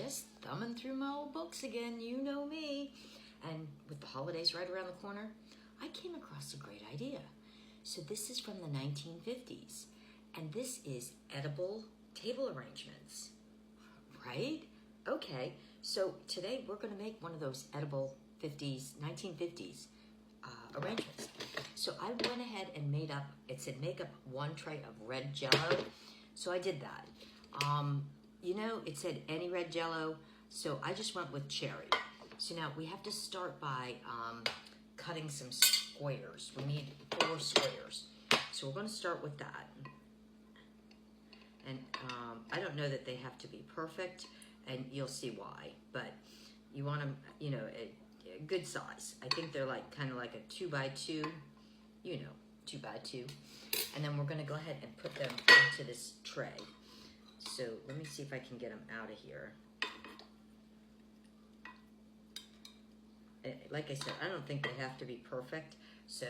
just thumbing through my old books again, you know me. And with the holidays right around the corner, I came across a great idea. So this is from the 1950s, and this is edible table arrangements, right? Okay, so today we're gonna make one of those edible 1950s arrangements. So I went ahead and made up, it said make up 1 tray of red Jell-O, so I did that. You know, it said any red Jell-O, so I just went with cherry. So now we have to start by cutting some squares. We need 4 squares. So we're gonna start with that. And I don't know that they have to be perfect, and you'll see why, but you want them, you know, a good size. I think they're like kind of like a 2 by 2, you know, 2 by 2. And then we're gonna go ahead and put them into this tray. So let me see if I can get them out of here. Like I said, I don't think they have to be perfect. So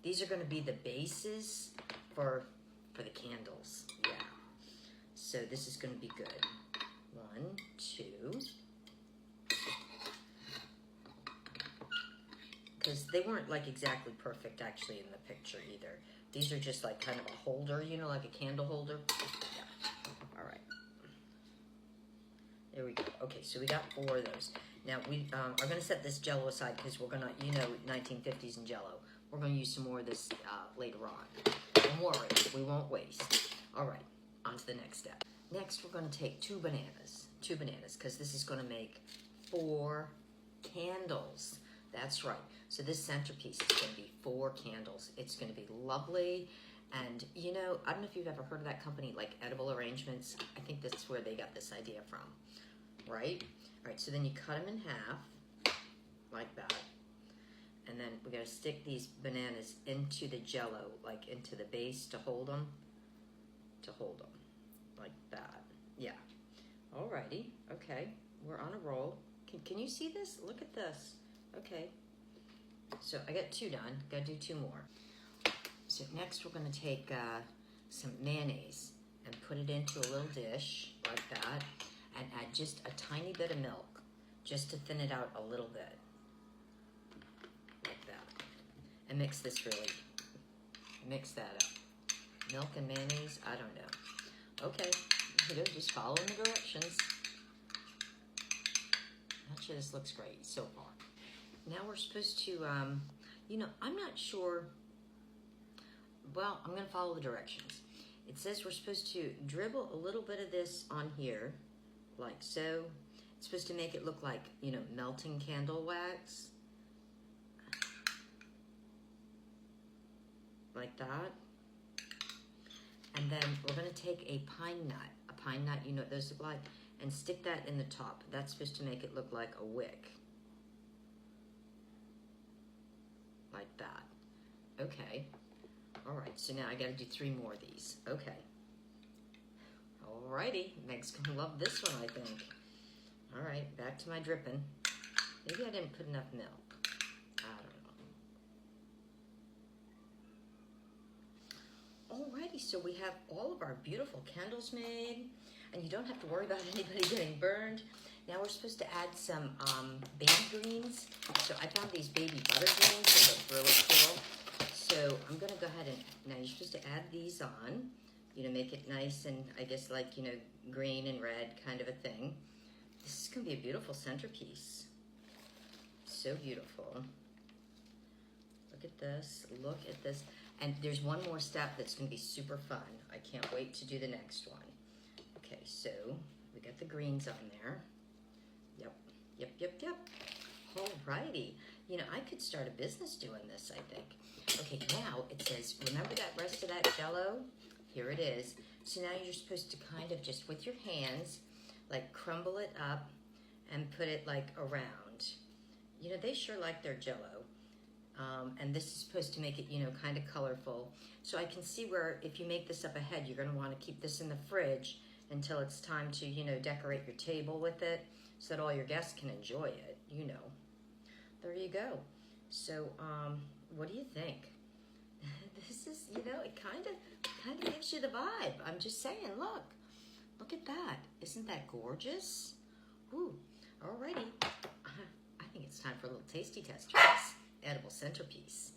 these are gonna be the bases for the candles, yeah. So this is gonna be good. 1, 2. Because they weren't like exactly perfect actually in the picture either. These are just like kind of a holder, you know, like a candle holder. Yeah. All right. There we go. Okay, so we got 4 of those. Now we are gonna set this Jell-O aside because we're gonna, you know, 1950s and Jell-O. We're gonna use some more of this later on. Don't worry, we won't waste. All right, on to the next step. Next, we're gonna take 2 bananas, because this is gonna make 4 candles. That's right. So this centerpiece is going to be 4 candles. It's going to be lovely. And, you know, I don't know if you've ever heard of that company, like Edible Arrangements. I think that's where they got this idea from, right? All right, so then you cut them in half, like that. And then we're going to stick these bananas into the Jell-O, like into the base to hold them, like that. Yeah. Alrighty. Okay. We're on a roll. Can you see this? Look at this. Okay, so I got 2 done. Gotta do 2 more. So next we're gonna take some mayonnaise and put it into a little dish like that, and add just a tiny bit of milk, just to thin it out a little bit, like that. And mix this mix that up. Milk and mayonnaise, I don't know. Okay, you know, just following the directions. Not sure this looks great so far. Now we're supposed to, you know, I'm not sure. Well, I'm going to follow the directions. It says we're supposed to dribble a little bit of this on here, like so. It's supposed to make it look like, you know, melting candle wax. Like that. And then we're going to take a pine nut, you know what those look like, and stick that in the top. That's supposed to make it look like a wick. Like that. Okay. All right, so now I gotta do 3 more of these. Okay. Alrighty, Meg's gonna love this one, I think. All right, back to my dripping. Maybe I didn't put enough milk. I don't know. Alrighty, so we have all of our beautiful candles made, and you don't have to worry about anybody getting burned. Now we're supposed to add some baby greens. So I found these baby butter greens. They look really cool. So I'm going to go ahead and, now you're supposed to add these on, you know, make it nice and I guess like, you know, green and red kind of a thing. This is going to be a beautiful centerpiece. So beautiful. Look at this. Look at this. And there's one more step that's going to be super fun. I can't wait to do the next one. Okay, so we got the greens on there. Yep. Alrighty. You know, I could start a business doing this, I think. Okay, now it says, remember that rest of that Jell-O? Here it is. So now you're supposed to kind of just with your hands, like crumble it up and put it like around. You know, they sure like their Jell-O. And this is supposed to make it, you know, kind of colorful. So I can see where if you make this up ahead, you're going to want to keep this in the fridge until it's time to, you know, decorate your table with it so that all your guests can enjoy it, you know. There you go. So, what do you think? This is, you know, it kind of gives you the vibe. I'm just saying, look. Look at that. Isn't that gorgeous? Ooh, alrighty. I think it's time for a little tasty test for this edible centerpiece.